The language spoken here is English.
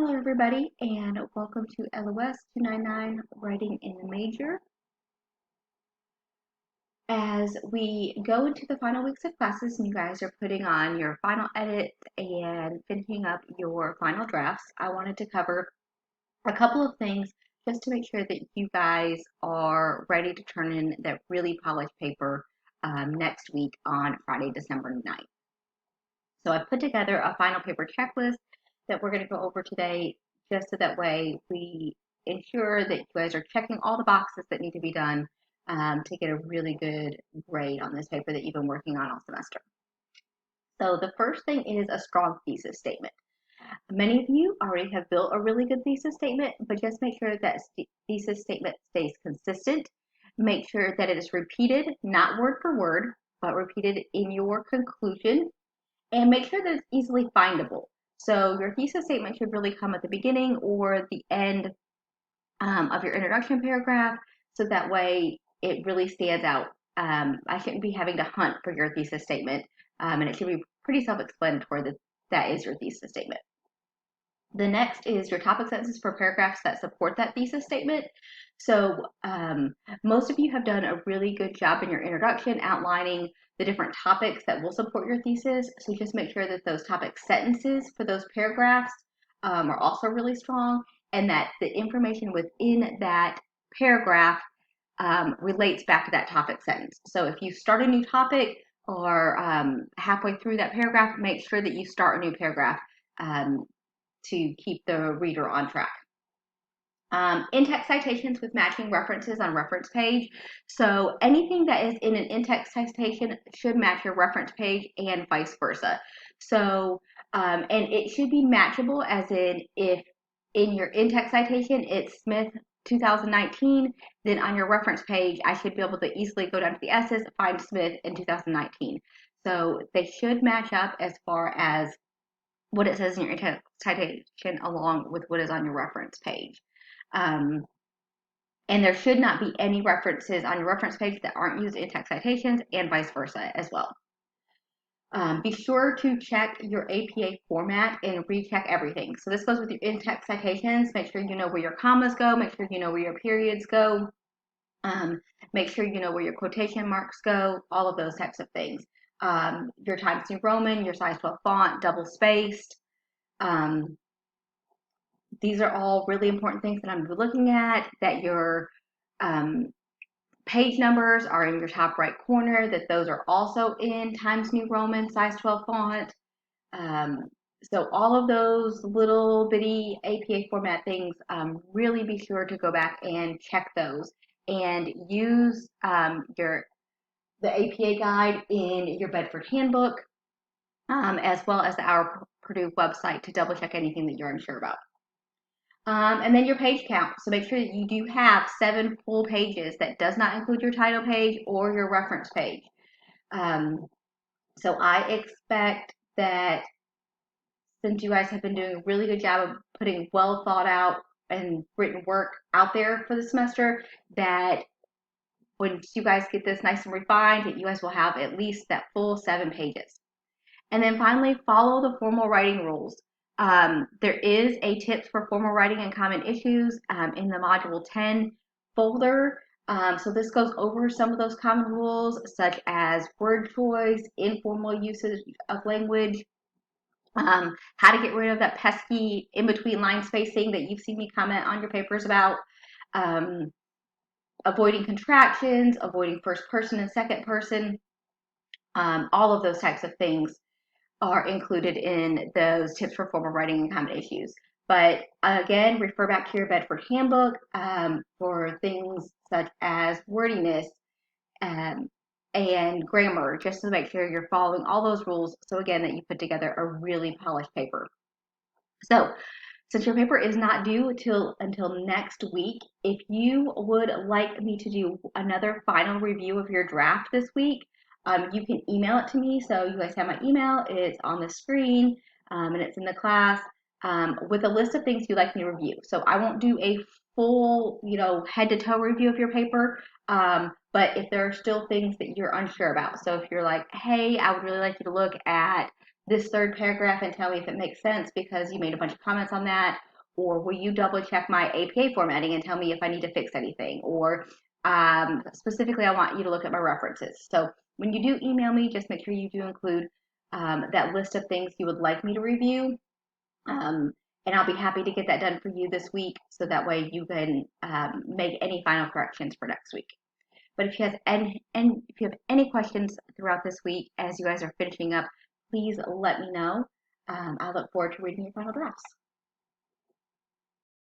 Hello, everybody, and welcome to LOS299 Writing in the Major. As we go into the final weeks of classes and you guys are putting on your final edits and finishing up your final drafts, I wanted to cover a couple of things just to make sure that you guys are ready to turn in that really polished paper next week on Friday, December 9th. So I put together a final paper checklist that we're going to go over today, just so that way we ensure that you guys are checking all the boxes that need to be done to get a really good grade on this paper that you've been working on all semester. So the first thing is a strong thesis statement. Many of you already have built a really good thesis statement, but just make sure that thesis statement stays consistent. Make sure that it is repeated, not word for word, but repeated in your conclusion, and make sure that it's easily findable. So your thesis statement should really come at the beginning or the end of your introduction paragraph, so that way it really stands out. I shouldn't be having to hunt for your thesis statement, and it should be pretty self-explanatory that that is your thesis statement. The next is your topic sentences for paragraphs that support that thesis statement. So most of you have done a really good job in your introduction outlining the different topics that will support your thesis. So just make sure that those topic sentences for those paragraphs are also really strong, and that the information within that paragraph relates back to that topic sentence. So if you start a new topic or halfway through that paragraph, make sure that you start a new paragraph to keep the reader on track. In-text citations with matching references on reference page. So anything that is in an in-text citation should match your reference page and vice versa. So, and it should be matchable, as in if in your in-text citation it's Smith 2019, then on your reference page I should be able to easily go down to the S's, find Smith in 2019. So they should match up as far as what it says in your in-text citation along with what is on your reference page. And there should not be any references on your reference page that aren't used in text citations, and vice versa as well. Be sure to check your APA format and recheck everything. So this goes with your in-text citations. Make sure you know where your commas go. Make sure you know where your periods go. Make sure you know where your quotation marks go. All of those types of things. Your Times New Roman, your size 12 font, double spaced. These are all really important things that I'm looking at, that your page numbers are in your top right corner, that those are also in Times New Roman, size 12 font. So all of those little bitty APA format things, really be sure to go back and check those, and use the APA guide in your Bedford handbook, as well as the Our Purdue website, to double check anything that you're unsure about. And then your page count. So make sure that you do have 7 full pages. That does not include your title page or your reference page. So I expect that, since you guys have been doing a really good job of putting well thought out and written work out there for the semester, that once you guys get this nice and refined, that you guys will have at least that full 7 pages. And then finally, follow the formal writing rules. There is a tips for formal writing and common issues in the module 10 folder. So this goes over some of those common rules, such as word choice, informal usage of language, how to get rid of that pesky in-between line spacing that you've seen me comment on your papers about, avoiding contractions, avoiding first person and second person, all of those types of things are included in those tips for formal writing and common issues. But again, refer back to your Bedford handbook for things such as wordiness and grammar, just to make sure you're following all those rules. So again, that you put together a really polished paper. So since your paper is not due until next week, if you would like me to do another final review of your draft this week, you can email it to me. So you guys have my email. It's on the screen, and it's in the class, with a list of things you'd like me to review. So I won't do a full, head to toe review of your paper, but if there are still things that you're unsure about. So if you're like, hey, I would really like you to look at this third paragraph and tell me if it makes sense because you made a bunch of comments on that, Or will you double check my APA formatting and tell me if I need to fix anything? Or specifically, I want you to look at my references. So when you do email me, just make sure you do include that list of things you would like me to review. And I'll be happy to get that done for you this week so that way you can make any final corrections for next week. But if you have any questions throughout this week as you guys are finishing up, please let me know. I look forward to reading your final drafts.